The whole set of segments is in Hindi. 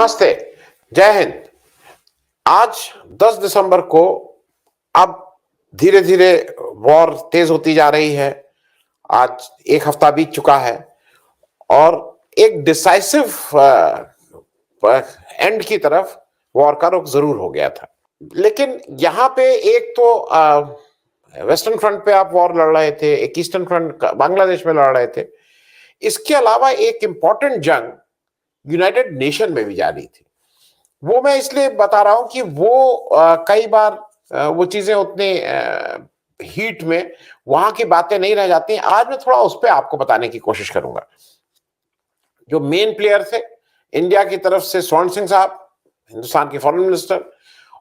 नमस्ते, जय हिंद। आज 10 दिसंबर को अब धीरे-धीरे वॉर तेज होती जा रही है। आज 1 हफ्ता बीत चुका है और एक डिसाइसिव एंड की तरफ वॉर का रुख जरूर हो गया था। लेकिन यहाँ पे एक तो वेस्टर्न फ्रंट पे आप वॉर लड़ रहे थे, एक ईस्टर्न फ्रंट बांग्लादेश में लड़ रहे थे। इसके अलावा एक इंपॉर्टेंट जंग यूनाइटेड नेशन में भी जारी थी। वो मैं इसलिए बता रहा हूं कि वो कई बार वो चीजें उतने हीट में वहां की बातें नहीं रह जाती। आज मैं थोड़ा उस पर आपको बताने की कोशिश करूंगा। जो मेन प्लेयर थे इंडिया की तरफ से स्वर्ण सिंह साहब, हिंदुस्तान के फॉरेन मिनिस्टर,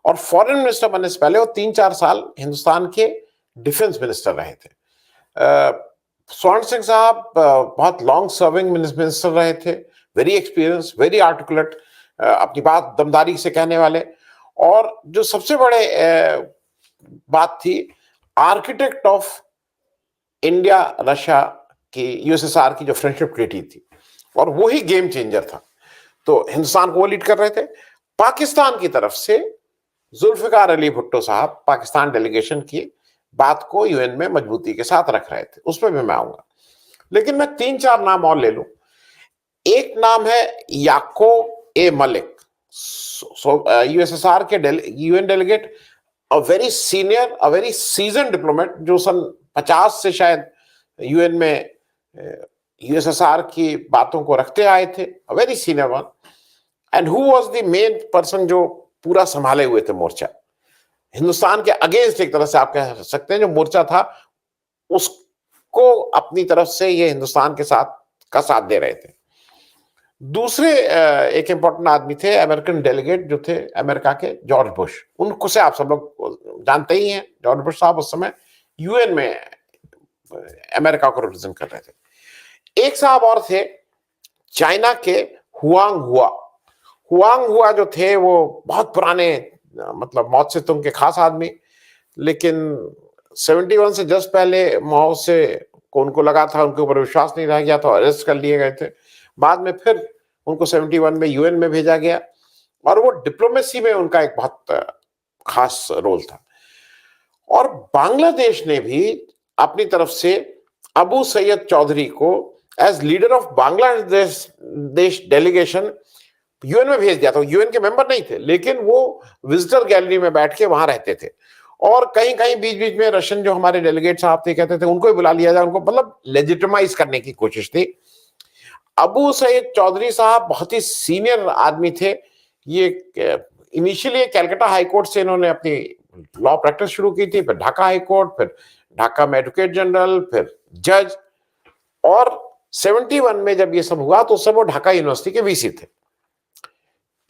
और फॉरेन मिनिस्टर बनने से पहले वो 3-4 साल हिंदुस्तान के डिफेंस मिनिस्टर रहे थे। स्वर्ण सिंह साहब बहुत लॉन्ग सर्विंग मिनिस्टर रहे थे, वेरी एक्सपीरियंस, वेरी आर्टिकुलेट, अपनी बात दमदारी से कहने वाले, और जो सबसे बड़े बात थी, आर्किटेक्ट ऑफ इंडिया रशिया की, यूएसएसआर की जो फ्रेंडशिप ट्रीटी थी, और वही गेम चेंजर था। तो हिंदुस्तान को वो लीड कर रहे थे। पाकिस्तान की तरफ से जुल्फिकार अली भुट्टो साहब पाकिस्तान डेलीगेशन की बात को यूएन में मजबूती के साथ रख रहे थे। उसमें भी मैं आऊंगा, लेकिन मैं 3-4 नाम और ले लूं। एक नाम है याकूब ए मलिक, यूएसएसआर के UN delegate, a very senior, a very season diplomat, जो सन 50 से शायद यूएन में यूएसएसआर की बातों को रखते आए थे, अ very senior one, and who was the main person जो पूरा संभाले हुए थे मोर्चा हिंदुस्तान के अगेंस्ट। एक तरह से आप कह सकते हैं जो मोर्चा था उसको अपनी तरफ से ये हिंदुस्तान के साथ का साथ दे रहे थे। दूसरे एक इंपॉर्टेंट आदमी थे, अमेरिकन डेलीगेट जो थे अमेरिका के, जॉर्ज बुश। उनको से आप सब लोग जानते ही हैं। जॉर्ज बुश साहब उस समय यूएन में अमेरिका को रिप्रेजेंट कर रहे थे। एक साहब और थे चाइना के, हुआंग हुआ। हुआंग हुआ जो थे वो बहुत पुराने, मतलब मौत से तुम के खास आदमी, लेकिन 71 से जस्ट पहले माओ से को उनको लगा था, उनके ऊपर विश्वास नहीं रह गया था, अरेस्ट कर लिए गए थे। बाद में फिर उनको 71 में यूएन में भेजा गया, और वो डिप्लोमेसी में उनका एक बहुत खास रोल था। और बांग्लादेश ने भी अपनी तरफ से अबू सैयद चौधरी को as leader of Bangladesh delegation UN में भेज दिया था। यूएन के मेंबर नहीं थे, लेकिन वो विजिटर गैलरी में बैठ के वहां रहते थे, और कहीं कहीं बीच बीच में रशियन जो हमारे डेलीगेट साहब थे कहते थे उनको भी बुला लिया जाए, उनको मतलब लेजिटिमाइज करने की कोशिश थी। अबू सईद चौधरी साहब बहुत ही सीनियर आदमी थे। ये इनिशियली कैलकाटा हाई कोर्ट से इन्होंने अपनी लॉ प्रैक्टिस शुरू की थी, फिर ढाका हाई कोर्ट, फिर ढाका में एडवोकेट जनरल, फिर जज, और 71 में जब ये सब हुआ तो उस समय वो ढाका यूनिवर्सिटी के वीसी थे।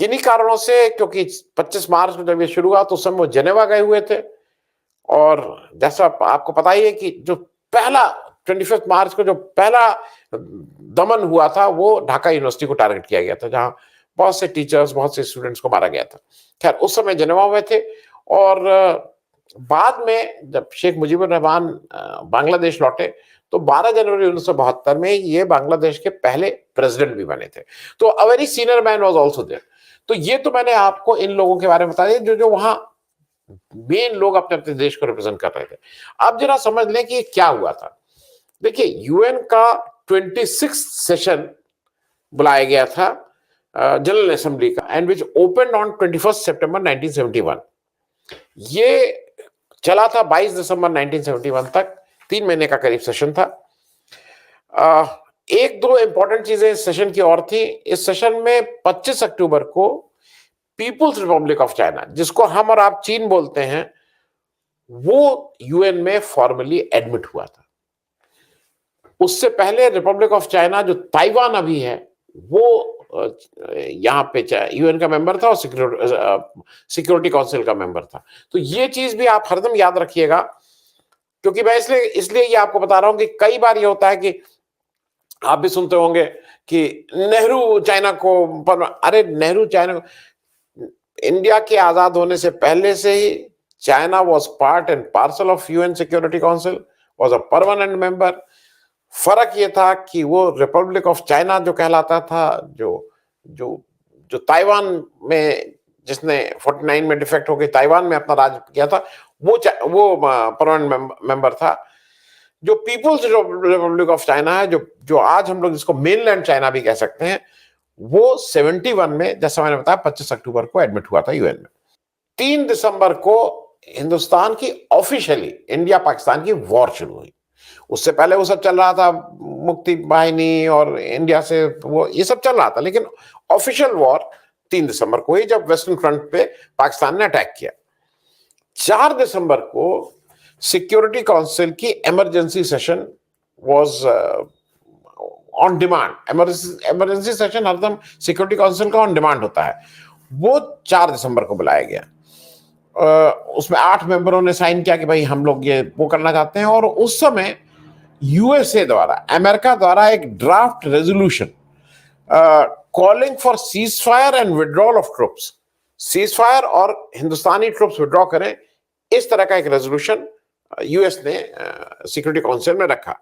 किन्हीं कारणों से, क्योंकि 25 मार्च में जब ये शुरू हुआ तो उस समय वो जेनेवा गए हुए थे, और जैसा आपको पता ही है कि जो पहला 25 मार्च को जो पहला दमन हुआ था वो ढाका यूनिवर्सिटी को टारगेट किया गया था, जहां बहुत से टीचर्स, बहुत से स्टूडेंट्स को मारा गया था। खैर, उस समय जेनेवा में थे, और बाद में जब शेख मुजीबुर रहमान बांग्लादेश लौटे तो 12 जनवरी 1972 में ये बांग्लादेश के पहले प्रेसिडेंट भी बने थे। तो a very senior man was also there. तो ये तो मैंने आपको इन लोगों के बारे में बता दिया जो जो वहां मेन लोग अपने अपने देश को रिप्रेजेंट कर रहे थे। अब जरा समझ लें कि क्या हुआ था। देखिए, यूएन का 26 सेशन बुलाया गया था जनरल असेंबली का, एंड विच ओपन ऑन 21 सितंबर 1971। ये चला था 22 दिसंबर 1971 तक, 3 महीने का करीब सेशन था। एक दो इंपॉर्टेंट चीजें इस सेशन की और थी। इस सेशन में 25 अक्टूबर को पीपुल्स रिपब्लिक ऑफ चाइना, जिसको हम और आप चीन बोलते हैं, वो यूएन में फॉर्मली एडमिट हुआ था। उससे पहले रिपब्लिक ऑफ चाइना, जो ताइवान अभी है, वो यहाँ पे यूएन का मेंबर था और सिक्योरिटी काउंसिल का मेंबर था। तो ये चीज भी आप हरदम याद रखिएगा, क्योंकि मैं इसलिए ये आपको बता रहा हूं कि कई बार ये होता है कि आप भी सुनते होंगे कि नेहरू चाइना को, अरे नेहरू चाइना, इंडिया के आजाद होने से पहले से ही China was part and parcel of UN security council, was a permanent member. फर्क ये था कि वो रिपब्लिक ऑफ चाइना जो कहलाता था, जो जो ताइवान में जिसने 49 में डिफेक्ट होकर ताइवान में अपना राज किया था, वो परमानेंट मेंबर था। जो पीपुल्स रिपब्लिक ऑफ चाइना है, जो आज हम लोग जिसको मेनलैंड चाइना भी कह सकते हैं, वो 71 में, जैसा मैंने बताया, 25 अक्टूबर को एडमिट हुआ था यूएन में। 3 दिसंबर को हिंदुस्तान की ऑफिशियली इंडिया पाकिस्तान की वॉर शुरू हुई। उससे पहले वो सब चल रहा था, मुक्ति वाहिनी और इंडिया से वो ये सब चल रहा था, लेकिन ऑफिशियल वॉर 3 दिसंबर को हुई, जब वेस्टर्न फ्रंट पे पाकिस्तान ने अटैक किया। 4 दिसंबर को सिक्योरिटी काउंसिल की emergency session was on demand. Emergency session हरदम सिक्योरिटी काउंसिल का ऑन डिमांड होता है। वो 4 दिसंबर को बुलाया गया। उसमें 8 मेंबरों ने साइन किया कि भाई हम लोग ये वो करना चाहते हैं। और उस समय यूएसए द्वारा, अमेरिका द्वारा एक draft resolution calling for seize fire and withdrawal of troops, cease fire और हिंदुस्तानी ट्रूप्स विड्रॉ करें, इस तरह का एक रेजोल्यूशन यूएस ने सिक्योरिटी काउंसिल में रखा।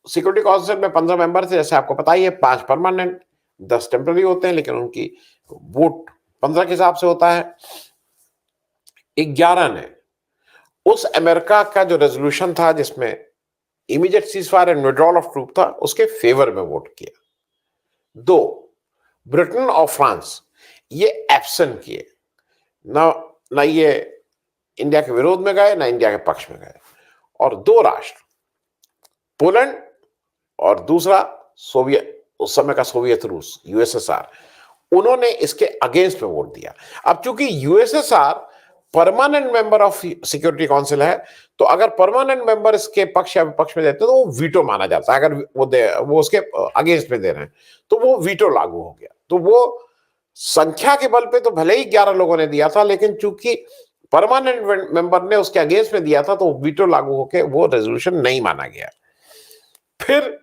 सिक्योरिटी काउंसिल में 15 मेंबर थे, जैसे आपको पता ही है, 5 परमानेंट, 10 टेम्पररी होते हैं, लेकिन उनकी वोट 15 के हिसाब से होता है। 11 ने उस अमेरिका का जो रेजोल्यूशन था जिसमें immediate cease fire and withdrawal of troop था, उसके फेवर में वोट किया। 2 ब्रिटेन और फ्रांस ये एब्सेंट किए, ना ये इंडिया के विरोध में गए, ना इंडिया के पक्ष में गए। और 2 राष्ट्र, पोलैंड और दूसरा सोवियत, उस समय का सोवियत रूस, यूएसएसआर, उन्होंने इसके अगेंस्ट में वोट दिया। अब चूंकि USSR permanent member of security council है, तो अगर परमानेंट मेंबर इसके पक्ष या विपक्ष में देते तो वो वीटो माना जाता है। अगर वो उसके अगेंस्ट में दे रहे हैं तो वो वीटो लागू हो गया। तो वो संख्या के बल पे तो भले ही 11 लोगों ने दिया था, लेकिन चूंकि परमानेंट मेंबर ने उसके अगेंस्ट में दिया था, तो वीटो लागू होकर वो रेजोल्यूशन नहीं माना गया। फिर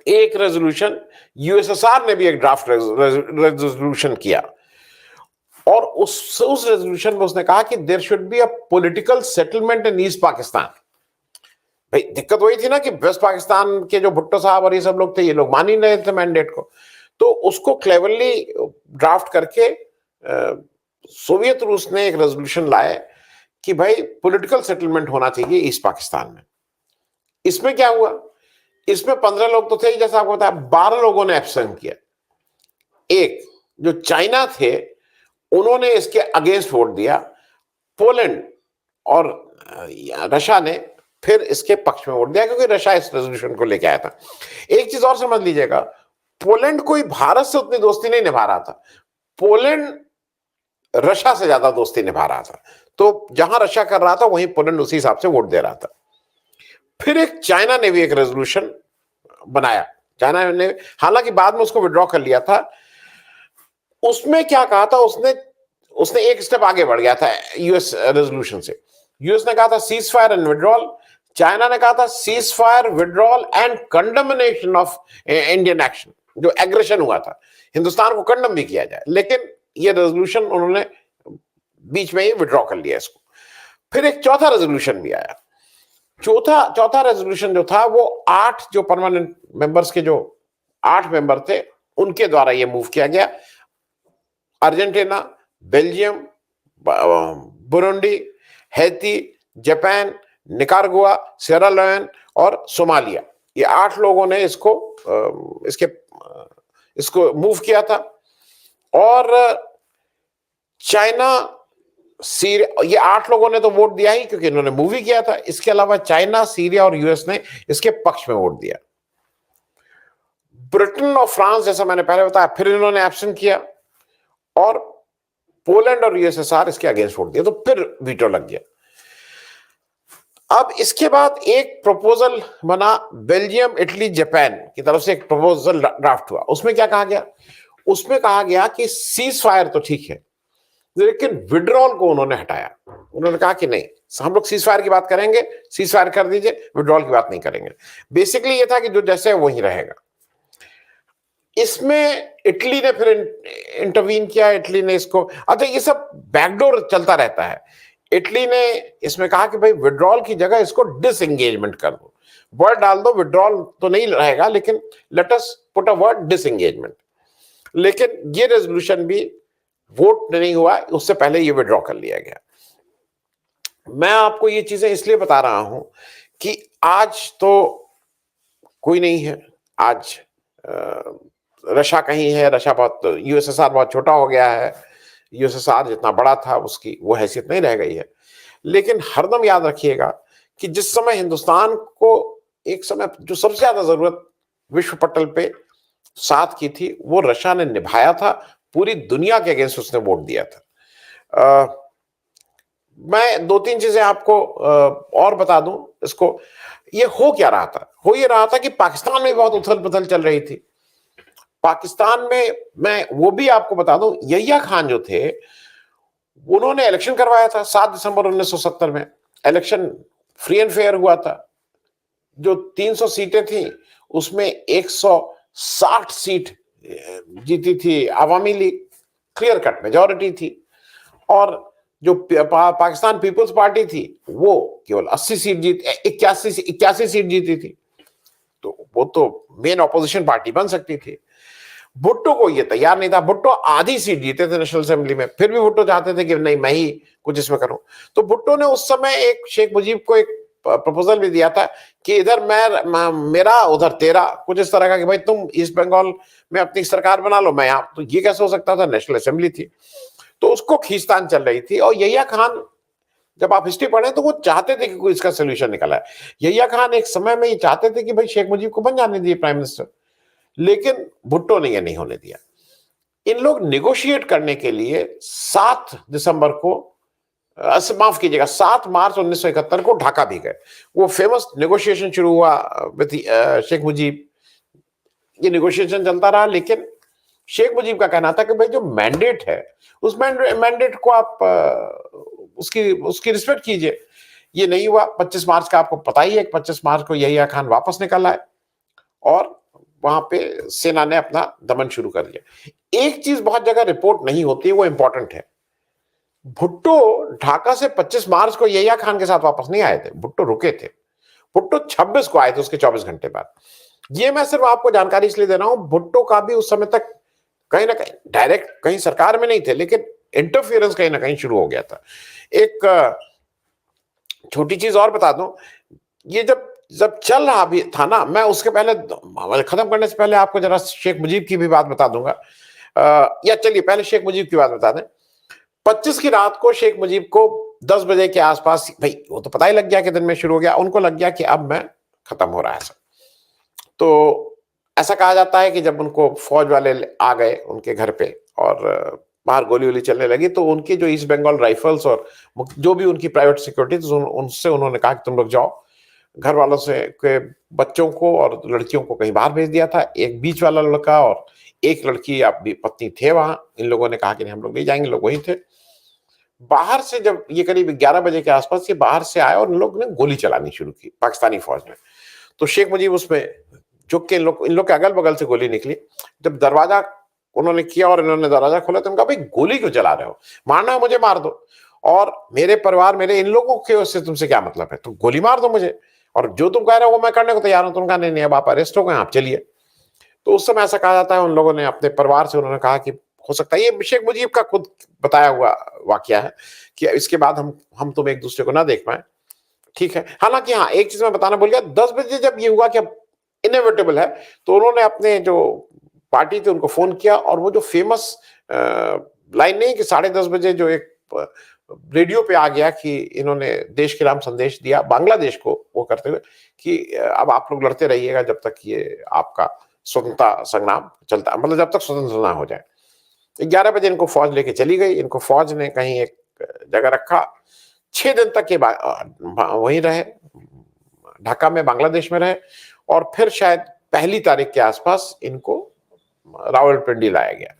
एक रेजोल्यूशन यूएसएसआर ने भी एक ड्राफ्ट रेजोल्यूशन किया, और उस रेजोल्यूशन में उसने कहा कि there should be a political settlement in East Pakistan. भाई दिक्कत वही थी ना कि वेस्ट पाकिस्तान के जो भुट्टो साहब और ये सब लोग थे, ये लोग मान ही नहीं थे मैंडेट को। तो उसको क्लेवरली ड्राफ्ट करके सोवियत रूस ने एक रेजोल्यूशन लाया कि भाई पॉलिटिकल सेटलमेंट होना चाहिए ईस्ट पाकिस्तान में। इसमें क्या हुआ, इसमें 15 लोग तो थे, जैसा आपको बताया, 12 लोगों ने एब्सेंट किया। एक जो चाइना थे, उन्होंने इसके अगेंस्ट वोट दिया। पोलैंड और रशिया ने फिर इसके पक्ष में वोट दिया, क्योंकि रशिया इस रेजोल्यूशन को लेके आया था। एक चीज और समझ लीजिएगा, पोलैंड कोई भारत से उतनी दोस्ती नहीं निभा रहा था, पोलैंड रशिया से ज्यादा दोस्ती निभा रहा था। तो जहां रशिया कर रहा था, वहीं पोलैंड उसी हिसाब से वोट दे रहा था। फिर एक चाइना ने भी एक रेजोल्यूशन बनाया। चाइना ने हालांकि बाद में उसको विड्रॉ कर लिया था। उसमें क्या कहा था, उसने एक स्टेप आगे बढ़ गया था यूएस रेजोल्यूशन से। यूएस ने कहा था seize fire and withdrawal, China ने कहा था cease fire, withdrawal and condemnation of Indian action. जो एग्रेशन हुआ था, हिंदुस्तान को कंडम भी किया जाए, लेकिन ये रेजोल्यूशन उन्होंने बीच में ही विड्रॉ कर लिया इसको। फिर एक चौथा रेजोल्यूशन भी आया। चौथा रेजोल्यूशन जो था, वो 8 जो परमानेंट मेंबर्स के जो 8 मेंबर थे, उनके द्वारा ये मूव किया गया। Argentina, Belgium, Burundi, Haiti, Japan, Nicaragua, Sierra Leone और सोमालिया, ये 8 लोगों ने इसको मूव किया था। और चाइना, सीरिया, ये 8 लोगों ने तो वोट दिया ही, क्योंकि इन्होंने मूव ही किया था। इसके अलावा चाइना, सीरिया और यूएस ने इसके पक्ष में वोट दिया। ब्रिटेन और फ्रांस, जैसा मैंने पहले बताया, फिर इन्होंने एब्सेंट किया। और पोलैंड और यूएसएसआर इसके अगेंस्ट वोट दिया, तो फिर वीटो लग गया। अब इसके बाद एक प्रपोजल बना, बेल्जियम, इटली, जापान की तरफ से एक प्रपोजल ड्राफ्ट हुआ। उसमें क्या कहा गया, उसमें कहा गया कि सीज फायर तो ठीक है, लेकिन विड्रॉल को उन्होंने हटाया। उन्होंने कहा कि नहीं, हम लोग सीज फायर की बात करेंगे, सीज फायर कर दीजिए, विड्रॉल की बात नहीं करेंगे। बेसिकली ये था कि जो जैसे है वही रहेगा। इसमें इटली ने फिर इंटरवीन किया। इटली ने इसको, अच्छा ये सब बैकडोर चलता रहता है। इटली ने इसमें कहा कि भाई विड्रॉल की जगह इसको डिसएंगेजमेंट कर दो, वर्ड डाल दो, विड्रॉल तो नहीं रहेगा, लेकिन let us put a word disengagement. लेकिन ये रेजोल्यूशन भी वोट नहीं हुआ, उससे पहले ये विड्रॉ कर लिया गया। मैं आपको ये चीजें इसलिए बता रहा हूं कि आज तो कोई नहीं है। आज रशिया कहीं है, रशिया बहुत, यूएसएसआर बहुत छोटा हो गया है, यूएसएसआर जितना बड़ा था उसकी वो हैसियत नहीं रह गई है। लेकिन हरदम याद रखिएगा कि जिस समय हिंदुस्तान को एक समय जो सबसे ज्यादा जरूरत विश्व पटल पे साथ की थी, वो रशिया ने निभाया था। पूरी दुनिया के अगेंस्ट उसने वोट दिया था। मैं दो तीन चीजें आपको और बता दूं इसको। ये हो क्या रहा था? हो ये रहा था कि पाकिस्तान में बहुत उथल पुथल चल रही थी। पाकिस्तान में मैं वो भी आपको बता दूं, यहिया खान जो थे उन्होंने इलेक्शन करवाया था 7 दिसंबर 1970 में। इलेक्शन फ्री एंड फेयर हुआ था। जो 300 सीटें थी उसमें 160 सीट जीती थी अवामी लीग, क्लियर कट मेजॉरिटी थी। और जो पाकिस्तान पीपल्स पार्टी थी वो केवल 80 सीट जीत 81 सीट जीती थी। तो वो तो मेन ऑपोजिशन पार्टी बन सकती थी। भुट्टो को ये तैयार नहीं था। भुट्टो आधी सीट जीते थे नेशनल असेंबली में, फिर भी भुट्टो चाहते थे कि नहीं मैं ही कुछ इसमें करूं। तो भुट्टो ने उस समय एक शेख मुजीब को एक प्रपोजल भी दिया था कि इधर मैं मेरा उधर तेरा, कुछ इस तरह का कि भाई तुम ईस्ट बंगाल में अपनी सरकार बना लो, मैं यहाँ। तो ये कैसे हो सकता था? नेशनल असेंबली थी। तो उसको खींचतान चल रही थी। और यहिया खान, जब आप हिस्ट्री पढ़े तो वो चाहते थे कि कोई इसका सोल्यूशन निकला है। यहिया खान एक समय में ये चाहते थे कि भाई शेख मुजीब को बन जाने दिए प्राइम मिनिस्टर, लेकिन भुट्टो ने ये नहीं होने दिया। इन लोग निगोशिएट करने के लिए 7 दिसंबर को, माफ कीजिएगा, 7 मार्च 1971 को ढाका भी गए। वो फेमस नेगोशिएशन शुरू हुआ विद शेख मुजीब। ये नेगोशिएशन चलता रहा, लेकिन शेख मुजीब का कहना था कि भाई जो मैंडेट है उस मैंडेट को आप उसकी रिस्पेक्ट कीजिए। ये नहीं हुआ। 25 मार्च का आपको पता ही है, 25 मार्च को यहिया खान वापस निकल आए और वहां पे सेना ने अपना दमन शुरू कर दिया। एक चीज बहुत जगह रिपोर्ट नहीं होती, वो इंपॉर्टेंट है। भुट्टो ढाका से 25 मार्च को यहिया खान के साथ वापस नहीं आए थे, भुट्टो रुके थे। भुट्टो 26 को आए थे, उसके 24 घंटे बाद। ये मैं सिर्फ आपको जानकारी इसलिए दे रहा हूं, भुट्टो का भी उस समय तक कहीं ना कहीं डायरेक्ट कहीं सरकार में नहीं थे, लेकिन इंटरफियरेंस कहीं ना कहीं शुरू हो गया था। एक छोटी चीज और बता दूं, ये जब जब चल रहा भी था ना, मैं उसके पहले खत्म करने से पहले आपको जरा शेख मुजीब की भी बात बता दूंगा। या चलिए पहले शेख मुजीब की बात बता दें। 25 की रात को शेख मुजीब को 10 बजे के आसपास, भाई वो तो पता ही लग गया कि दिन में शुरू हो गया, उनको लग गया कि अब मैं खत्म हो रहा है सब। तो ऐसा कहा जाता है कि जब उनको फौज वाले आ गए उनके घर पे और बाहर गोली वोली चलने लगी, तो उनकी जो ईस्ट बंगाल राइफल्स और जो भी उनकी प्राइवेट सिक्योरिटी उनसे उन्होंने कहा कि तुम लोग जाओ। घर वालों से के बच्चों को और लड़कियों को कहीं बाहर भेज दिया था। एक बीच वाला लड़का और एक लड़की अपनी पत्नी थे वहां। इन लोगों ने कहा कि नहीं हम लोग नहीं जाएंगे, लोग वहीं थे। बाहर से जब ये करीब 11 बजे के आसपास ये बाहर से आए और इन लोग ने गोली चलानी शुरू की, पाकिस्तानी फौज ने। तो शेख मुजीब उसमें झुक के इन लोग के अगल बगल से गोली निकली। जब दरवाजा उन्होंने किया और इन्होंने दरवाजा खोला तो उनका भाई गोली क्यों चला रहे हो, मारना है मुझे मार दो, और मेरे परिवार मेरे इन लोगों के उससे तुमसे क्या मतलब है, तो गोली मार दो मुझे, और जो तुम कह रहे हो वो मैं करने को तैयार हूं। तुम कहा नहीं नहीं अब आप अरेस्ट हो गए, आप चलिए। तो उस समय ऐसा कहा जाता है उन लोगों ने अपने परिवार से उन्होंने कहा कि हो सकता है, ये शेख मुजीब का खुद बताया हुआ वाकया है कि इसके बाद हम तुम एक दूसरे को ना देख पाए। ठीक है। हालांकि हाँ एक चीज मैं बताना भूल गया, 10 बजे जब ये हुआ कि अब इनएविटेबल है, तो उन्होंने अपने जो पार्टी थे उनको फोन किया और वो जो फेमस लाइन नहीं कि 10:30 बजे जो एक रेडियो पे आ गया कि इन्होंने देश के नाम संदेश दिया बांग्लादेश को वो करते हुए कि अब आप लोग लड़ते रहिएगा जब तक ये आपका स्वतंत्रता संग्राम चलता, मतलब जब तक स्वतंत्र ना हो जाए। 11 बजे इनको फौज लेके चली गई। इनको फौज ने कहीं एक जगह रखा। 6 दिन तक ये वहीं रहे, ढाका में, बांग्लादेश में रहे। और फिर शायद 1 तारीख के आसपास इनको रावलपिंडी लाया गया।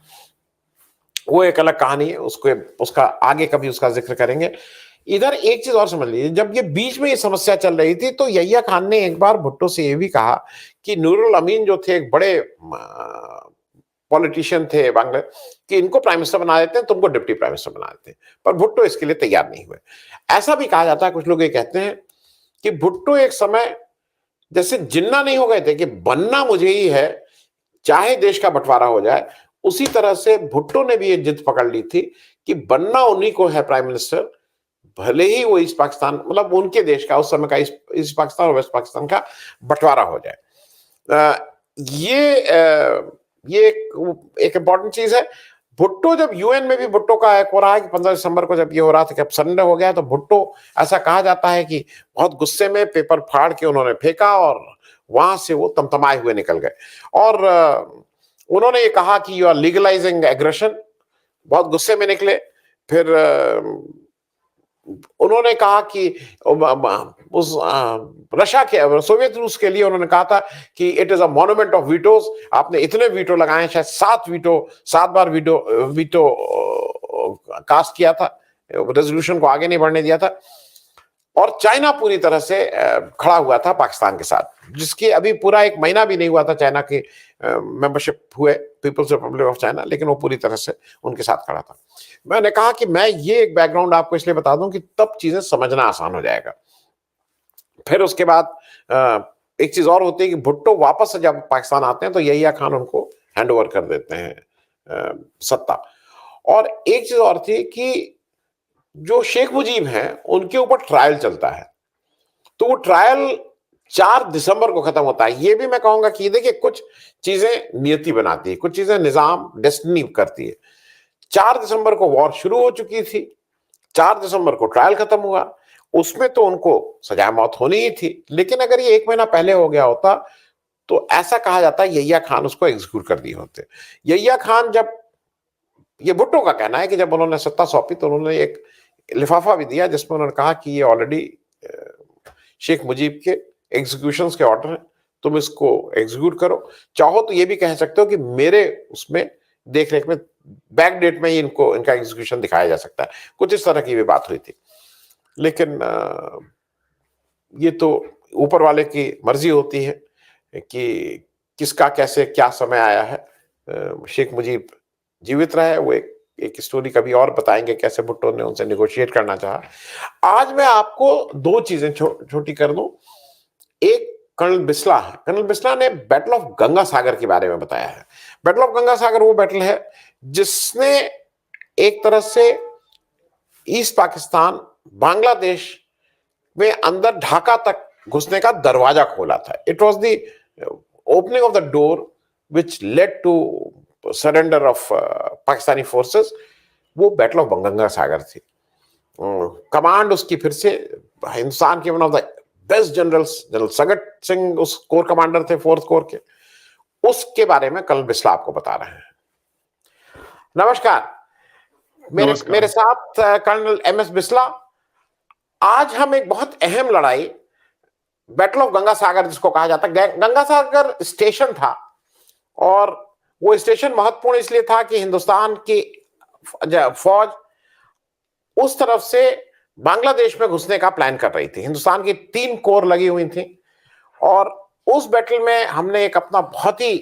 वो एक अलग कहानी है, उसका आगे कभी उसका जिक्र करेंगे। इधर एक चीज और समझ लीजिए, जब ये बीच में ये समस्या चल रही थी तो यहिया खान ने एक बार भुट्टो से ये भी कहा कि नूरुल अमीन जो थे एक बड़े पॉलिटिशियन थे बांग्ला, कि इनको प्राइम मिनिस्टर बना देते हैं, तुमको डिप्टी प्राइम मिनिस्टर बना देते हैं। पर भुट्टो इसके लिए तैयार नहीं हुए। ऐसा भी कहा जाता है, कुछ लोग ये कहते हैं कि भुट्टो एक समय जैसे जिन्ना नहीं हो गए थे कि बनना मुझे ही है, चाहे देश का बंटवारा हो जाए, उसी तरह से भुट्टो ने भी ये जिद पकड़ ली थी कि बनना उन्हीं को है प्राइम मिनिस्टर, भले ही वो ईस्ट पाकिस्तान, मतलब उनके देश का उस समय का ईस्ट पाकिस्तान और वेस्ट पाकिस्तान का बंटवारा हो जाए। ये एक इंपॉर्टेंट चीज है। भुट्टो जब यूएन में भी भुट्टो का एक हो रहा है कि 15 दिसंबर को जब ये हो रहा था कि अब सरेंडर हो गया, तो भुट्टो, ऐसा कहा जाता है कि बहुत गुस्से में पेपर फाड़ के उन्होंने फेंका और वहां से वो तमतमाए हुए निकल गए। और उन्होंने ये कहा कि यू आर लीगलाइजिंग एग्रेशन, बहुत गुस्से में निकले। फिर उन्होंने कहा कि उस रशिया के, सोवियत रूस के लिए उन्होंने कहा था कि it is a monument of vetoes, आपने इतने वीटो लगाए, शायद 7 बार वीटो कास्ट किया था, रेजोल्यूशन को आगे नहीं बढ़ने दिया था। और चाइना पूरी तरह से खड़ा हुआ था पाकिस्तान के साथ, जिसकी अभी पूरा 1 महीना भी नहीं हुआ था चाइना की मेंबरशिप हुए, पीपल्स रिपब्लिक ऑफ चाइना, लेकिन वो पूरी तरह से उनके साथ खड़ा था। मैंने कहा कि मैं ये एक बैकग्राउंड आपको इसलिए बता दूं कि तब चीजें समझना आसान हो जाएगा। फिर उसके बाद एक चीज और होती है कि भुट्टो वापस जब पाकिस्तान आते हैं तो यहिया खान उनको हैंड ओवर कर देते हैं सत्ता। और एक चीज और थी कि जो शेख मुजीब हैं उनके ऊपर ट्रायल चलता है, तो वो ट्रायल 4 दिसंबर को खत्म होता है। ये भी मैं कहूंगा कि देखिए, कुछ चीजें नियति बनाती है, कुछ चीजें निजाम, डेस्टिनी करती है। 4 दिसंबर को वॉर शुरू हो चुकी थी, 4 दिसंबर को ट्रायल खत्म हुआ, उसमें तो उनको सजा मौत होनी ही थी। लेकिन अगर ये 1 महीना पहले हो गया होता तो ऐसा कहा जाता है यहिया खान उसको एग्जीक्यूट कर दिए होते। यहिया खान, जब, ये भुट्टो का कहना है कि जब उन्होंने सत्ता सौंपी तो उन्होंने एक लिफाफा भी दिया जिसमें उन्होंने कहा कि ये ऑलरेडी शेख मुजीब के एग्जीक्यूशंस के ऑर्डर हैं, तुम इसको एग्जीक्यूट करो। चाहो तो ये भी कह सकते हो कि मेरे उसमें देख रेख में बैक डेट में ही इनका एग्जीक्यूशन दिखाया जा सकता है। कुछ इस तरह की भी बात हुई थी। लेकिन ये तो ऊपर वाले की मर्जी होती है कि किसका कैसे क्या समय आया है। शेख मुजीब जीवित रहे, वो एक स्टोरी कभी और बताएंगे कैसे भुट्टो ने उनसे नेगोशिएट करना चाहा। आज मैं आपको 2 चीजें छोटी कर दूं। एक कर्नल बिस्ला है, कर्नल बिस्ला ने बैटल ऑफ गंगा सागर के बारे में बताया है। बैटल ऑफ गंगा सागर वो बैटल है जिसने एक तरह से ईस्ट पाकिस्तान, बांग्लादेश में अंदर ढाका तक घुसने का दरवाजा खोला था। It was the opening of the door which led to surrender of Pakistani forces. वो बैटल ऑफ गंगा सागर थी। कमांड उसकी फिर से हिंदुस्तान के one of the best generals, general Sagat Singh उस कोर कमांडर थे, 4th कोर के। उसके बारे में कर्नल बिस्ला आपको बता रहे हैं। नमस्कार, मेरे साथ कर्नल MS बिस्ला। आज हम एक बहुत अहम लड़ाई, बैटल ऑफ गंगा सागर जिसको कहा जाता है, गंगा सागर स्टेशन था, और वो स्टेशन महत्वपूर्ण इसलिए था कि हिंदुस्तान की फौज उस तरफ से बांग्लादेश में घुसने का प्लान कर रही थी। हिंदुस्तान की 3 कोर लगी हुई थी, और उस बैटल में हमने एक अपना बहुत ही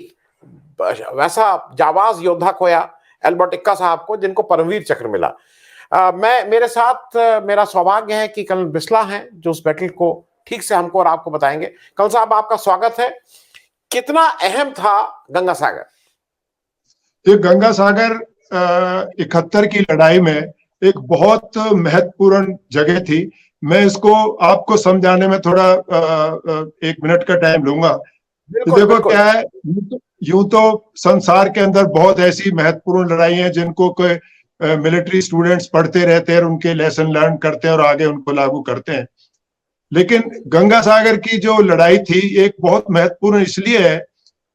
वैसा जाबाज योद्धा खोया, एल्बर्ट इक्का साहब को, जिनको परमवीर चक्र मिला। मेरे साथ मेरा सौभाग्य है कि कर्नल बिस्ला हैं जो उस बैटल को ठीक से हमको और आपको बताएंगे। कर्नल साहब, आपका स्वागत है। कितना अहम था गंगा सागर? ये गंगा सागर 71 की लड़ाई में एक बहुत महत्वपूर्ण जगह थी। मैं इसको आपको समझाने में थोड़ा 1 मिनट का टाइम लूंगा। तो देखो क्या है, यूं तो संसार के अंदर बहुत ऐसी महत्वपूर्ण लड़ाई हैं जिनको कोई मिलिट्री स्टूडेंट्स पढ़ते रहते हैं और उनके लेसन लर्न करते हैं और आगे उनको लागू करते हैं। लेकिन गंगा सागर की जो लड़ाई थी एक बहुत महत्वपूर्ण इसलिए है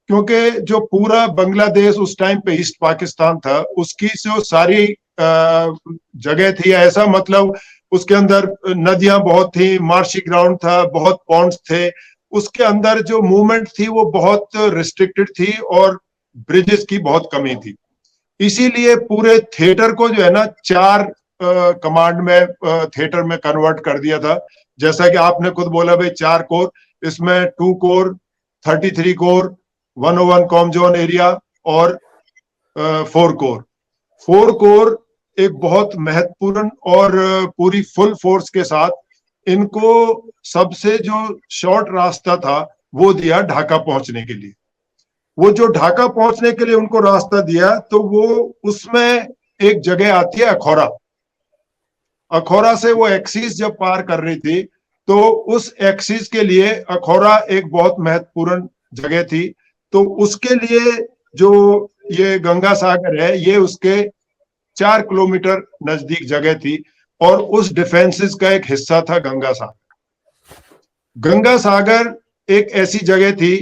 क्योंकि जो पूरा बांग्लादेश उस टाइम पे ईस्ट पाकिस्तान था, उसकी जो सारी जगह थी, ऐसा मतलब उसके अंदर नदियां बहुत थी, मार्शी ग्राउंड था, बहुत पॉन्ड्स थे, उसके अंदर जो मूवमेंट थी वो बहुत रिस्ट्रिक्टेड थी और ब्रिजेस की बहुत कमी थी। इसीलिए पूरे थिएटर को जो है ना 4 कमांड में थिएटर में कन्वर्ट कर दिया था। जैसा कि आपने खुद बोला भाई 4 कोर, इसमें 2 core, 33 core, 101 com zone area और 4 कोर। 4 कोर एक बहुत महत्वपूर्ण और पूरी फुल फोर्स के साथ इनको सबसे जो शॉर्ट रास्ता था वो दिया ढाका पहुंचने के लिए। वो जो ढाका पहुंचने के लिए उनको रास्ता दिया, तो वो उसमें एक जगह आती है अखौरा। अखौरा से वो एक्सिस जब पार कर रही थी, तो उस एक्सिस के लिए अखौरा एक बहुत महत्वपूर्ण जगह थी। तो उसके लिए जो ये गंगा सागर है, ये उसके 4 किलोमीटर नजदीक जगह थी, और उस डिफेंसेस का एक हिस्सा था गंगा सागर। गंगा सागर एक ऐसी जगह थी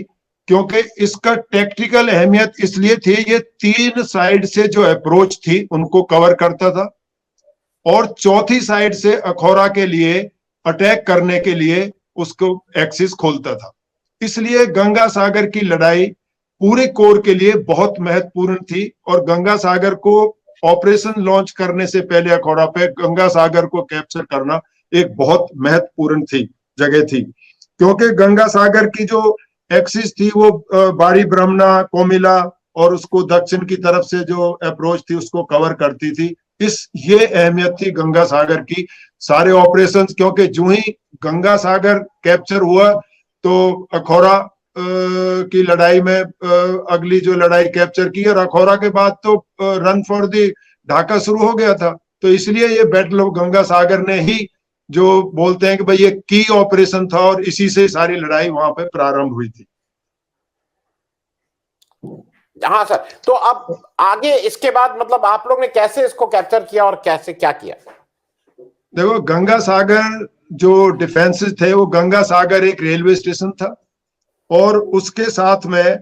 क्योंकि इसका टेक्टिकल अहमियत इसलिए थी, ये 3 साइड से जो अप्रोच थी उनको कवर करता था, और चौथी साइड से अखौरा के लिए अटैक करने के लिए उसको एक्सिस खोलता था। इसलिए गंगा सागर की लड़ाई पूरे कोर के लिए बहुत महत्वपूर्ण थी, और गंगा सागर को ऑपरेशन लॉन्च करने से पहले अखौरा पे गंगा सागर को कैप्चर करना एक बहुत महत्वपूर्ण जगह थी, क्योंकि गंगा सागर की जो एक्सिस थी वो बाड़ी ब्रह्मणा, कोमिला और उसको दक्षिण की तरफ से जो अप्रोच थी उसको कवर करती थी। ये अहमियत थी गंगा सागर की सारे ऑपरेशंस, क्योंकि जो ही गंगा सागर कैप्चर हुआ तो अखौरा की लड़ाई में अगली जो लड़ाई कैप्चर की, और अखौरा के बाद तो रन फॉर दी ढाका शुरू हो गया था। तो इसलिए ये बैटल ऑफ गंगा सागर ने ही, जो बोलते हैं कि भाई ये की ऑपरेशन था, और इसी से सारी लड़ाई वहां पे प्रारंभ हुई थी। हाँ सर, तो अब आगे इसके बाद मतलब आप लोग ने कैसे इसको कैप्चर किया और कैसे क्या किया? देखो, गंगा सागर जो डिफेंसेस थे, वो गंगा सागर एक रेलवे स्टेशन था, और उसके साथ में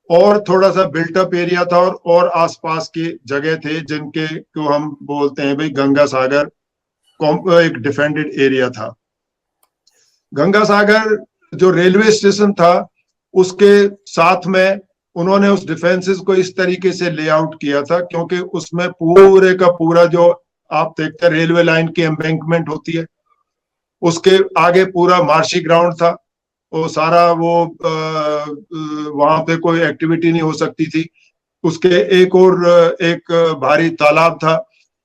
और थोड़ा सा बिल्टअप एरिया था, और आसपास की जगह थे जिनके को हम बोलते हैं भाई गंगा सागर एक डिफेंडेड एरिया था। गंगा सागर जो रेलवे स्टेशन था, उसके साथ में उन्होंने उस डिफेंसेस को इस तरीके से लेआउट किया था, क्योंकि उसमें पूरे का पूरा जो आप देखते हैं रेलवे लाइन की एम्बैंकमेंट होती है, उसके आगे पूरा मार्शी ग्राउंड था। वो सारा वो वहां पे कोई एक्टिविटी नहीं हो सकती थी। उसके एक और एक भारी तालाब था।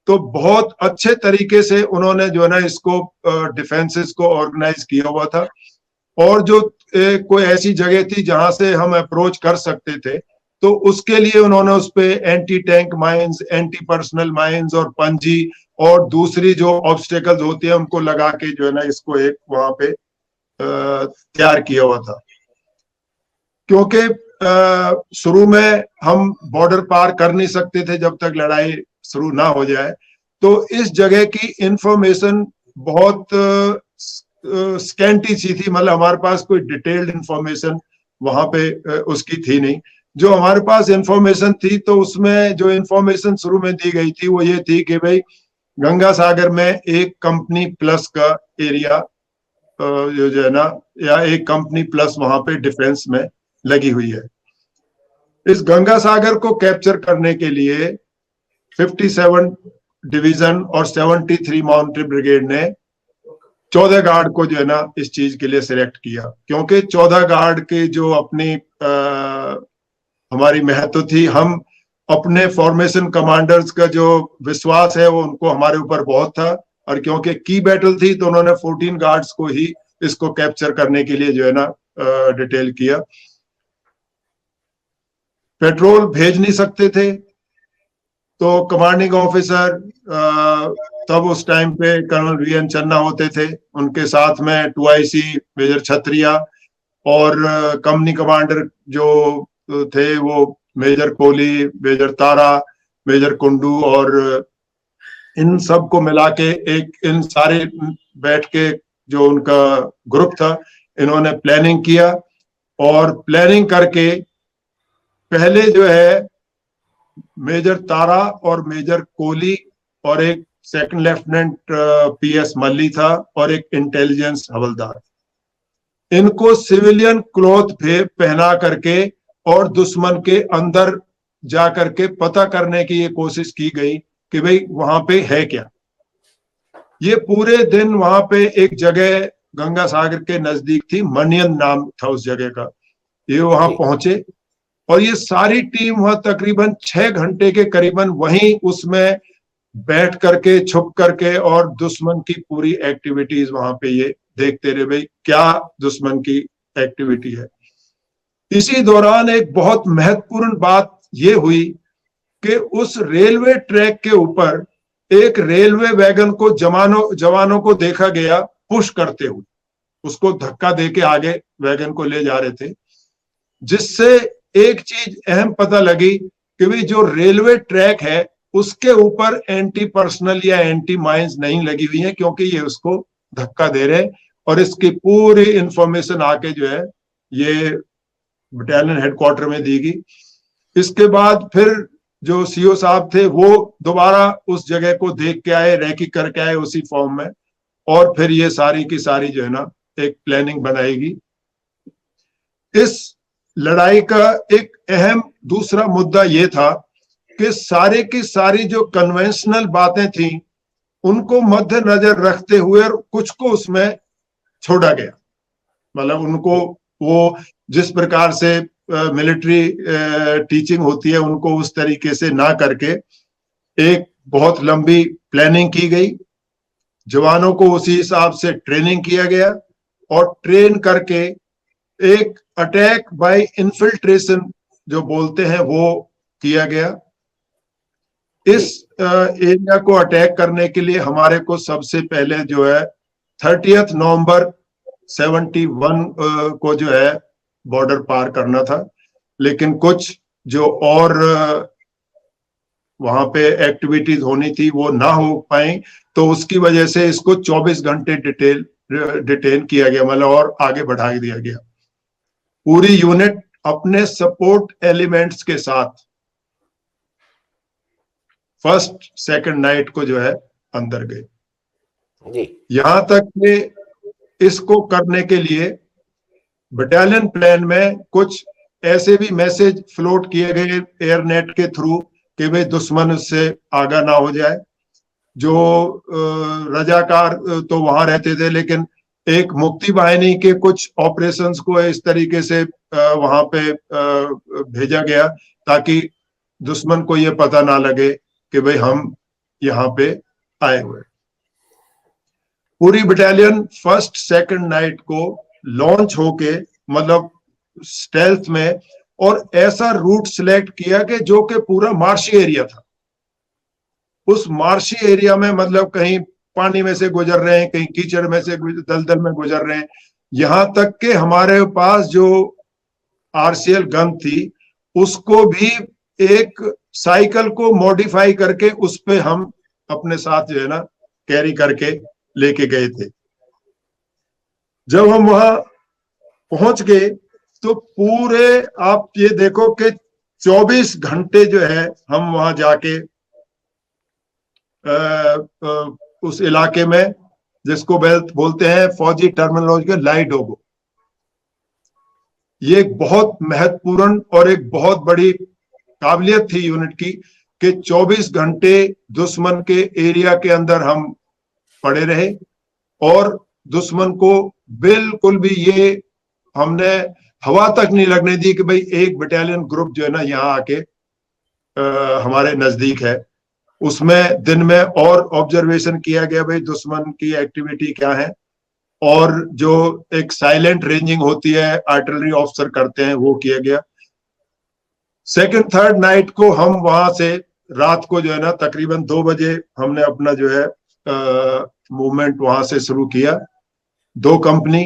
तो बहुत अच्छे तरीके से उन्होंने जो है ना इसको डिफेंसेस को ऑर्गेनाइज किया हुआ था, और जो कोई ऐसी जगह थी जहां से हम अप्रोच कर सकते थे, तो उसके लिए उन्होंने उस पे anti tank mines, anti personal mines और पंजी और दूसरी जो ऑब्स्टेकल्स होती है उनको लगा के जो है ना इसको एक वहां पे तैयार किया हुआ था। क्योंकि शुरू में हम बॉर्डर पार कर नहीं सकते थे जब तक लड़ाई शुरू ना हो जाए, तो इस जगह की इंफॉर्मेशन बहुत स्कैंटी सी थी, मतलब हमारे पास कोई डिटेल्ड इंफॉर्मेशन वहां पे उसकी थी नहीं। जो हमारे पास इंफॉर्मेशन थी, तो उसमें जो इंफॉर्मेशन शुरू में दी गई थी वो ये थी कि भाई गंगा सागर में एक कंपनी प्लस का एरिया जो है ना, या एक कंपनी प्लस वहां पे डिफेंस में लगी हुई है। इस गंगा सागर को कैप्चर करने के लिए 57 डिवीजन और 73 माउंटेन ब्रिगेड ने 14 गार्ड को जो है ना इस चीज के लिए सिलेक्ट किया, क्योंकि 14 गार्ड की जो अपनी हमारी महत्व थी। हम अपने फॉर्मेशन कमांडर्स का जो विश्वास है वो उनको हमारे ऊपर बहुत था, और क्योंकि की बैटल थी तो उन्होंने 14 गार्ड्स को ही इसको कैप्चर करने के लिए जो है ना डिटेल किया। पेट्रोल भेज नहीं सकते थे, तो कमांडिंग ऑफिसर तब उस टाइम पे कर्नल वीएन चन्ना होते थे, उनके साथ में 2IC मेजर छत्रिया और कंपनी कमांडर जो थे वो मेजर कोहली, मेजर तारा, मेजर कुंडू, और इन सब को मिला के एक इन सारे बैठ के जो उनका ग्रुप था, इन्होंने प्लानिंग किया, और प्लानिंग करके पहले जो है मेजर तारा और मेजर कोहली और एक सेकंड लेफ्टिनेंट PS मल्ली था और एक इंटेलिजेंस हवलदार, इनको सिविलियन क्लॉथ पहना करके और दुश्मन के अंदर जा करके पता करने की ये कोशिश की गई कि भाई वहां पे है क्या। ये पूरे दिन वहां पे एक जगह गंगा सागर के नजदीक थी, मनियन नाम था उस जगह का। ये वहां पहुंचे, और ये सारी टीम वहां तकरीबन 6 घंटे के करीबन वहीं उसमें बैठ करके छुप करके और दुश्मन की पूरी एक्टिविटीज वहां पे ये देखते रहे, भाई क्या दुश्मन की एक्टिविटी है। इसी दौरान एक बहुत महत्वपूर्ण बात यह हुई कि उस रेलवे ट्रैक के ऊपर एक रेलवे वैगन को जवानों को देखा गया पुश करते हुए, उसको धक्का देके आगे वैगन को ले जा रहे थे, जिससे एक चीज अहम पता लगी कि भाई जो रेलवे ट्रैक है उसके ऊपर एंटी पर्सनल या एंटी माइंस नहीं लगी हुई है, क्योंकि ये उसको धक्का दे रहे हैं। और इसकी पूरी इंफॉर्मेशन आके जो है ये बटालियन हेडक्वार्टर में दी गई। इसके बाद फिर जो सीओ साहब थे वो दोबारा उस जगह को देख के आए, रेकी करके आए उसी फॉर्म में, और फिर ये सारी की सारी जो है ना एक प्लानिंग बनाएगी। इस लड़ाई का एक अहम दूसरा मुद्दा ये था कि सारे की सारी जो कन्वेंशनल बातें थी उनको मद्देनजर रखते हुए कुछ को उसमें छोड़ा गया। मतलब उनको वो जिस प्रकार से मिलिट्री टीचिंग होती है उनको उस तरीके से ना करके एक बहुत लंबी प्लानिंग की गई, जवानों को उसी हिसाब से ट्रेनिंग किया गया और ट्रेन करके एक अटैक बाय इन्फिल्ट्रेशन जो बोलते हैं वो किया गया। इस एरिया को अटैक करने के लिए हमारे को सबसे पहले जो है 30 नवंबर 71 को जो है बॉर्डर पार करना था, लेकिन कुछ जो और वहां पे एक्टिविटीज होनी थी वो ना हो पाई, तो उसकी वजह से इसको 24 घंटे डिटेन किया गया, मतलब और आगे बढ़ा दिया गया। पूरी यूनिट अपने सपोर्ट एलिमेंट्स के साथ फर्स्ट सेकंड नाइट को जो है अंदर गए। यहां तक कि इसको करने के लिए बटालियन प्लान में कुछ ऐसे भी मैसेज फ्लोट किए गए एयरनेट के थ्रू कि भाई दुश्मन उससे आगा ना हो जाए। जो रजाकार तो वहां रहते थे, लेकिन एक मुक्ति वाहिनी के कुछ ऑपरेशंस को इस तरीके से वहां पे भेजा गया ताकि दुश्मन को ये पता ना लगे कि भाई हम यहाँ पे आए हुए। पूरी बटालियन फर्स्ट सेकंड नाइट को लॉन्च होके मतलब स्टेल्थ में, और ऐसा रूट सिलेक्ट किया कि जो कि पूरा मार्शी एरिया था। उस मार्शी एरिया में मतलब कहीं पानी में से गुजर रहे हैं, कहीं कीचड़ में से दलदल में गुजर रहे हैं, यहां तक कि हमारे पास जो आरसीएल गन थी उसको भी एक साइकिल को मॉडिफाई करके उस पे हम अपने साथ जो है ना कैरी करके लेके गए थे। जब हम वहां पहुंच गए तो पूरे आप ये देखो कि 24 घंटे जो है हम वहां जाके उस इलाके में, जिसको बोलते हैं फौजी टर्मिनोलॉजी के लाई डोगो, ये एक बहुत महत्वपूर्ण और एक बहुत बड़ी काबिलियत थी यूनिट की कि 24 घंटे दुश्मन के एरिया के अंदर हम पड़े रहे और दुश्मन को बिल्कुल भी ये हमने हवा तक नहीं लगने दी कि भाई एक बटालियन ग्रुप जो है ना यहाँ आके हमारे नजदीक है। उसमें दिन में और ऑब्जर्वेशन किया गया भाई दुश्मन की एक्टिविटी क्या है, और जो एक साइलेंट रेंजिंग होती है आर्टिलरी ऑफिसर करते हैं वो किया गया। सेकंड थर्ड नाइट को हम वहां से रात को जो है ना तकरीबन 2 बजे हमने अपना जो है मूवमेंट वहां से शुरू किया। 2 कंपनी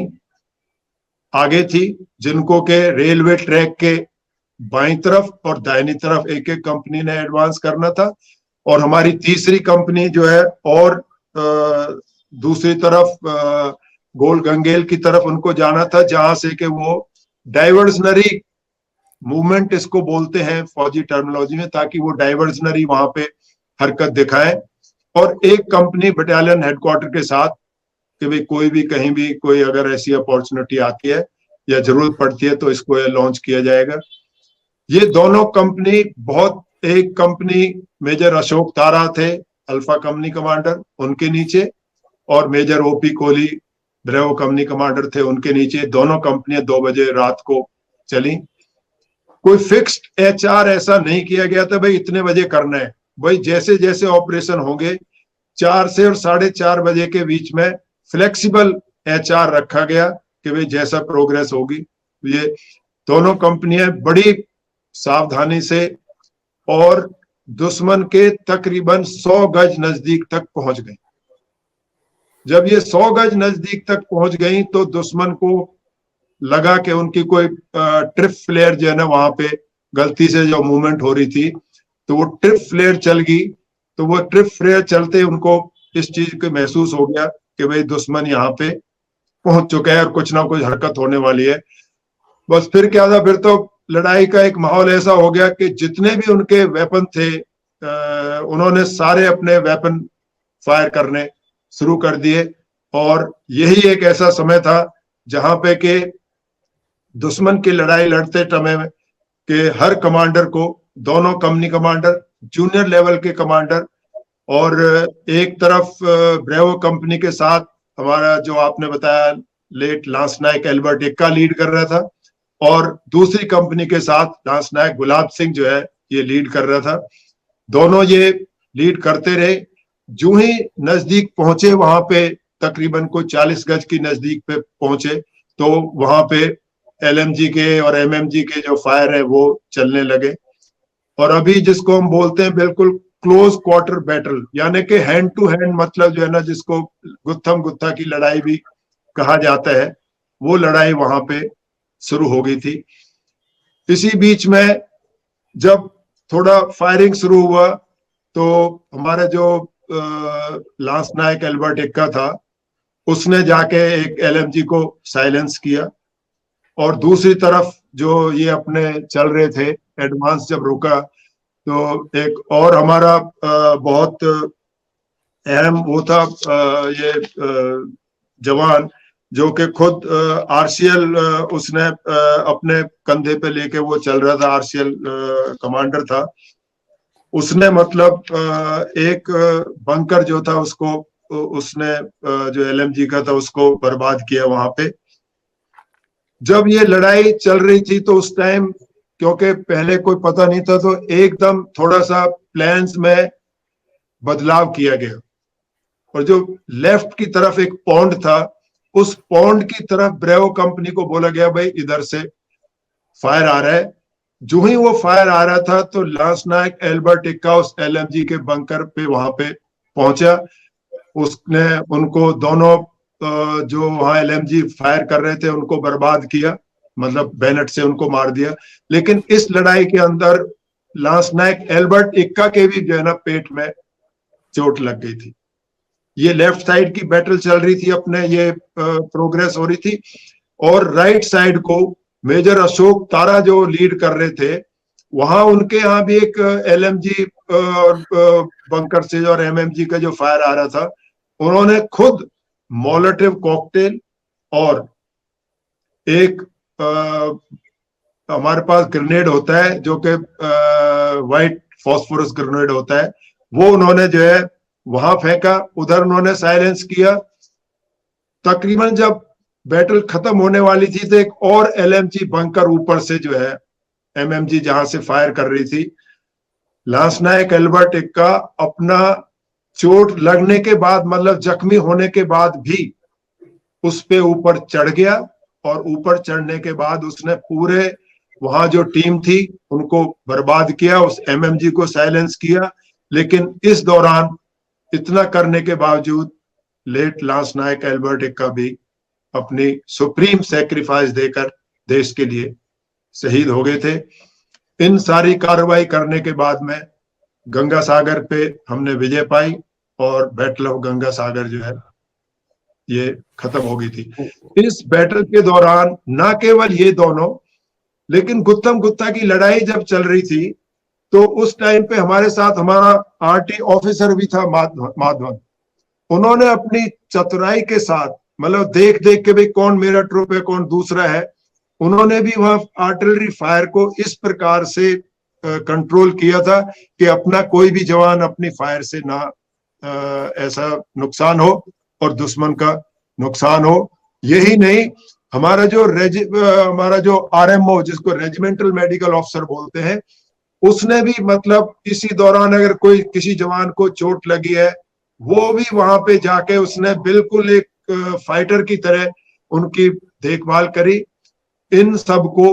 आगे थी जिनको के रेलवे ट्रैक के बाईं तरफ और दाहिनी तरफ एक एक कंपनी ने एडवांस करना था, और हमारी तीसरी कंपनी जो है और दूसरी तरफ गोल गंगेल की तरफ उनको जाना था, जहां से कि वो डाइवर्जनरी मूवमेंट इसको बोलते हैं फौजी टर्मिनोलॉजी में, ताकि वो डाइवर्जनरी वहां पे हरकत दिखाएं। और एक कंपनी बटालियन हेडक्वार्टर के साथ कि भाई कोई भी कहीं भी कोई अगर ऐसी अपॉर्चुनिटी आती है या जरूरत पड़ती है तो इसको लॉन्च किया जाएगा। ये दोनों कंपनी बहुत, एक कंपनी मेजर अशोक तारा थे अल्फा कंपनी कमांडर उनके नीचे, और major OP Kohli bravo company commander थे उनके नीचे। दोनों कंपनियां 2 बजे रात को चली। कोई फिक्स्ड एचआर ऐसा नहीं किया गया था भाई इतने बजे करना है। भाई जैसे जैसे ऑपरेशन होंगे 4 से और 4:30 बजे के बीच में फ्लेक्सिबल एचआर रखा गया कि भाई जैसा प्रोग्रेस होगी ये। दोनों कंपनियां बड़ी सावधानी से और दुश्मन के तकरीबन 100 गज नजदीक तक पहुंच गई। जब ये 100 गज नजदीक तक पहुंच गई तो दुश्मन को लगा कि उनकी कोई ट्रिप फ्लेयर जो है ना वहां पे गलती से जो मूवमेंट हो रही थी, तो वो ट्रिप फ्लेयर चल गई। तो वो ट्रिप फ्लेयर चलते उनको इस चीज को महसूस हो गया कि भाई दुश्मन यहाँ पे पहुंच चुका है और कुछ ना कुछ हरकत होने वाली है। बस फिर क्या था, फिर तो लड़ाई का एक माहौल ऐसा हो गया कि जितने भी उनके वेपन थे उन्होंने सारे अपने वेपन फायर करने शुरू कर दिए। और यही एक ऐसा समय था जहां पे के दुश्मन की लड़ाई लड़ते समय में कि हर कमांडर को, दोनों कंपनी कमांडर, जूनियर लेवल के कमांडर, और एक तरफ ब्रेवो कंपनी के साथ हमारा जो आपने बताया लेट लांस नायक एल्बर्ट एक्का लीड कर रहा था, और दूसरी कंपनी के साथ लांस नायक गुलाब सिंह जो है ये लीड कर रहा था। दोनों ये लीड करते रहे। जो ही नजदीक पहुंचे वहां पे तकरीबन कोई 40 गज की नजदीक पे पहुंचे तो वहां पे एलएमजी के और एमएमजी के जो फायर है वो चलने लगे। और अभी जिसको हम बोलते हैं बिल्कुल क्लोज क्वार्टर बैटल, यानी कि हैंड टू हैंड, मतलब जो है ना जिसको गुत्थम गुत्था की लड़ाई भी कहा जाता है, वो लड़ाई वहां पे शुरू हो गई थी। इसी बीच में जब थोड़ा फायरिंग शुरू हुआ तो हमारे जो लांस नायक एल्बर्ट एक्का था उसने जाके एक एलएमजी को साइलेंस किया, और दूसरी तरफ जो ये अपने चल रहे थे एडवांस जब रुका तो एक और हमारा बहुत अहम वो था ये जवान जो कि खुद आरसीएल उसने अपने कंधे पे लेके वो चल रहा था, आरसीएल कमांडर था। उसने मतलब एक बंकर जो था उसको उसने जो एलएमजी का था उसको बर्बाद किया वहां पे। जब ये लड़ाई चल रही थी तो उस टाइम क्योंकि पहले कोई पता नहीं था तो एकदम थोड़ा सा प्लान्स में बदलाव किया गया, और जो लेफ्ट की तरफ एक पॉन्ड था उस पॉन्ड की तरफ ब्रेवो कंपनी को बोला गया भाई इधर से फायर आ रहा है। जो ही वो फायर आ रहा था तो लांस नायक एल्बर्ट एक्का उस एलएमजी के बंकर पे वहां पे पहुंचा। उसने उनको दोनों जो वहां एलएमजी फायर कर रहे थे उनको बर्बाद किया, मतलब बैनट से उनको मार दिया। लेकिन इस लड़ाई के अंदर लांस नायक एल्बर्ट एक्का के भी जो है ना पेट में चोट लग गई थी। ये लेफ्ट साइड की बैटल चल रही थी, अपने ये प्रोग्रेस हो रही थी, और राइट साइड को मेजर अशोक तारा जो लीड कर रहे थे वहां उनके यहाँ भी एक एलएमजी बंकर से और एमएमजी का जो फायर आ रहा था, उन्होंने खुद मोलेटिव कॉकटेल और एक हमारे पास ग्रेनेड होता है जो कि व्हाइट फॉस्फोरस ग्रेनेड होता है, वो उन्होंने जो है वहां फेंका, उधर उन्होंने साइलेंस किया। तकरीबन जब बैटल खत्म होने वाली थी तो एक और एलएमजी बंकर ऊपर से जो है एमएमजी जहां से फायर कर रही थी, लांस नायक एल्बर्ट एक्का अपना चोट लगने के बाद, मतलब जख्मी होने के बाद भी उस पे ऊपर चढ़ गया, और ऊपर चढ़ने के बाद उसने पूरे वहां जो टीम थी उनको बर्बाद किया, उस एमएमजी को साइलेंस किया। लेकिन इस दौरान इतना करने के बावजूद लेट लांस नायक एल्बर्ट एक्का भी अपनी सुप्रीम सैक्रिफाइस देकर देश के लिए शहीद हो गए थे। इन सारी कार्रवाई करने के बाद में गंगा सागर पे हमने विजय पाई और बैटल ऑफ गंगा सागर जो है ये खत्म हो गई थी। इस बैटल के दौरान ना केवल ये दोनों, लेकिन गुत्थम गुत्था की लड़ाई जब चल रही थी तो उस टाइम पे हमारे साथ हमारा आरटी ऑफिसर भी था माधवन। उन्होंने अपनी चतुराई के साथ, मतलब देख देख के भाई कौन मेरा ट्रूप है कौन दूसरा है, उन्होंने भी वहां आर्टिलरी फायर को इस प्रकार से कंट्रोल किया था कि अपना कोई भी जवान अपनी फायर से ना ऐसा नुकसान हो और दुश्मन का नुकसान हो। यही नहीं, हमारा जो आरएमओ जिसको रेजिमेंटल मेडिकल ऑफिसर बोलते हैं, उसने भी मतलब इसी दौरान अगर कोई किसी जवान को चोट लगी है वो भी वहां पे जाके उसने बिल्कुल एक फाइटर की तरह उनकी देखभाल करी। इन सब को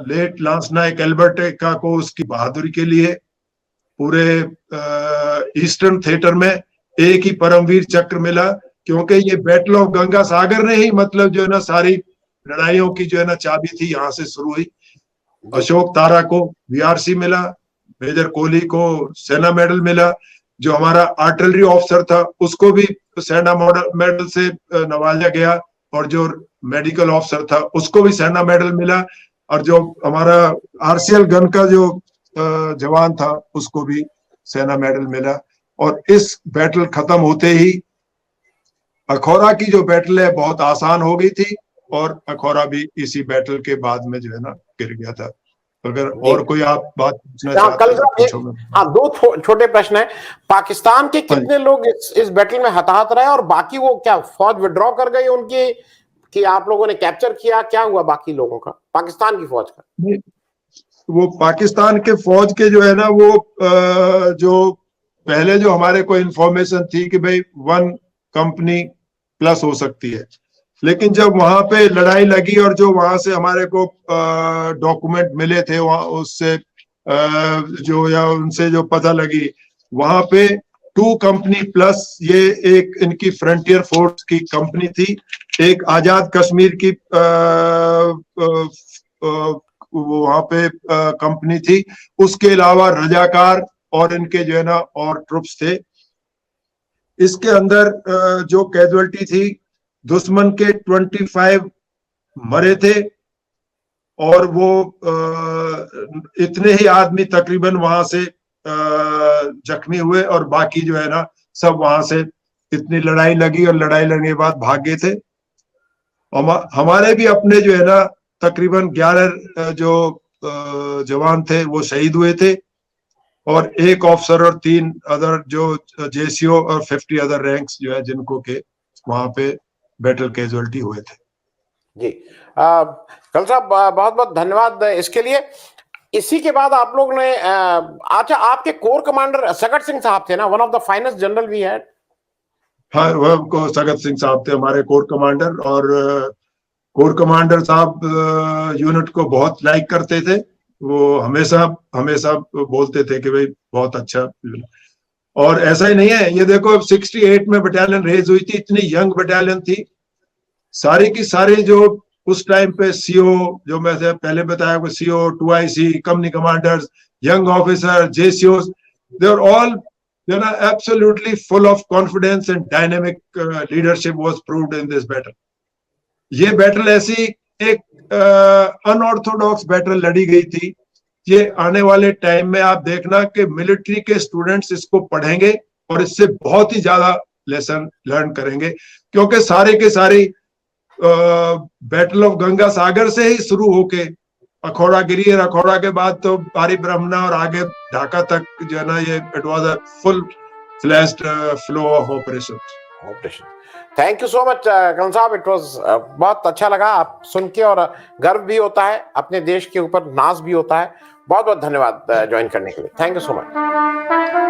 लेट लांस नायक एल्बर्ट एक्का को उसकी बहादुरी के लिए पूरे ईस्टर्न थिएटर में एक ही परमवीर चक्र मिला, क्योंकि ये बैटल ऑफ गंगा सागर ने ही मतलब जो है ना सारी लड़ाइयों की जो है ना चाबी थी, यहाँ से शुरू हुई। अशोक तारा को वीआरसी मिला, मेजर कोहली को सेना मेडल मिला, जो हमारा आर्टिलरी ऑफिसर था उसको भी सेना मेडल से नवाजा गया, और जो मेडिकल ऑफिसर था उसको भी सेना मेडल मिला, और जो हमारा आरसीएल गन का जो जवान था उसको भी सेना मेडल मिला। और इस बैटल खत्म होते ही अखौरा की जो बैटल है बहुत आसान हो गई थी, और अखौरा भी इसी बैटल के बाद में जो है ना गिर गया था। अगर और कोई आप बात पूछना चाहते हैं तो हाँ, दो छोटे प्रश्न है। पाकिस्तान के कितने लोग इस बैटल में हताहत रहे, और बाकी वो क्या फौज विड्रॉ कर गई उनकी, कि आप लोगों ने कैप्चर किया, क्या हुआ बाकी लोगों का, पाकिस्तान की फौज का? वो पाकिस्तान के फौज के जो है ना, वो जो पहले जो हमारे को इन्फॉर्मेशन थी कि भाई 1 कंपनी प्लस हो सकती है, लेकिन जब वहां पे लड़ाई लगी और जो वहां से हमारे को डॉक्यूमेंट मिले थे वहां उससे जो या उनसे जो पता लगी, वहां पे 2 कंपनी प्लस ये एक इनकी फ्रंटियर फोर्स की कंपनी थी, एक आजाद कश्मीर की वहां पे कंपनी थी, उसके अलावा रजाकार और इनके जो है ना और ट्रुप्स थे। इसके अंदर जो कैजुअलिटी थी, दुश्मन के 25 मरे थे, और वो इतने ही आदमी तकरीबन वहां से जख्मी हुए, और बाकी जो है ना सब वहां से, इतनी लड़ाई लगी और लड़ाई लगने के बाद भाग गए थे। हमारे भी अपने जो है ना तकरीबन 11 जो जवान थे वो शहीद हुए थे, और 1 ऑफिसर और 3 अदर जो जेसीओ और 50 अदर रैंक्स जो है जिनको के वहां पे बैटल कैजुअलिटी हुए थे। जी, कल साहब बहुत बहुत धन्यवाद इसके लिए। इसी के बाद आप लोग ने अच्छा, आपके कोर कमांडर सगत सिंह साहब थे ना, one of the finest general we had. हाँ, वो सगत सिंह साहब थे हमारे कोर कमांडर, और कोर कमांडर साहब यूनिट को बहुत लाइक करते थे। वो हमेशा हमेशा बोलते थे कि भाई बहुत अच्छा। और ऐसा ही नहीं है, ये देखो 68 में बटालियन रेज हुई थी, इतनी यंग बटालियन थी, सारी की सारी जो उस टाइम पे सीओ, जो मैं पहले बताया वो CO, 2IC, company commanders, young officer, JCO, they are all you know absolutely full of confidence, and dynamic leadership was proved in this battle. ये बैटल ऐसी एक अनऑर्थोडॉक्स बैटल लड़ी गई थी, ये आने वाले टाइम में आप देखना कि मिलिट्री के स्टूडेंट्स इसको पढ़ेंगे और इससे बहुत ही ज्यादा लेसन लर्न करेंगे, क्योंकि सारे के सारी बैटल ऑफ गंगा सागर से ही शुरू होके अखौरा गिरी, और अखौरा के बाद तो बारी ब्रह्मणा और आगे ढाका तक जो है ना, ये it was a full flashed flow of operation. Thank you so much कल साहब, इट वाज बहुत अच्छा लगा आप सुन के, और गर्व भी होता है, अपने देश के ऊपर नाज भी होता है। बहुत बहुत धन्यवाद ज्वाइन करने के लिए। Thank you so much.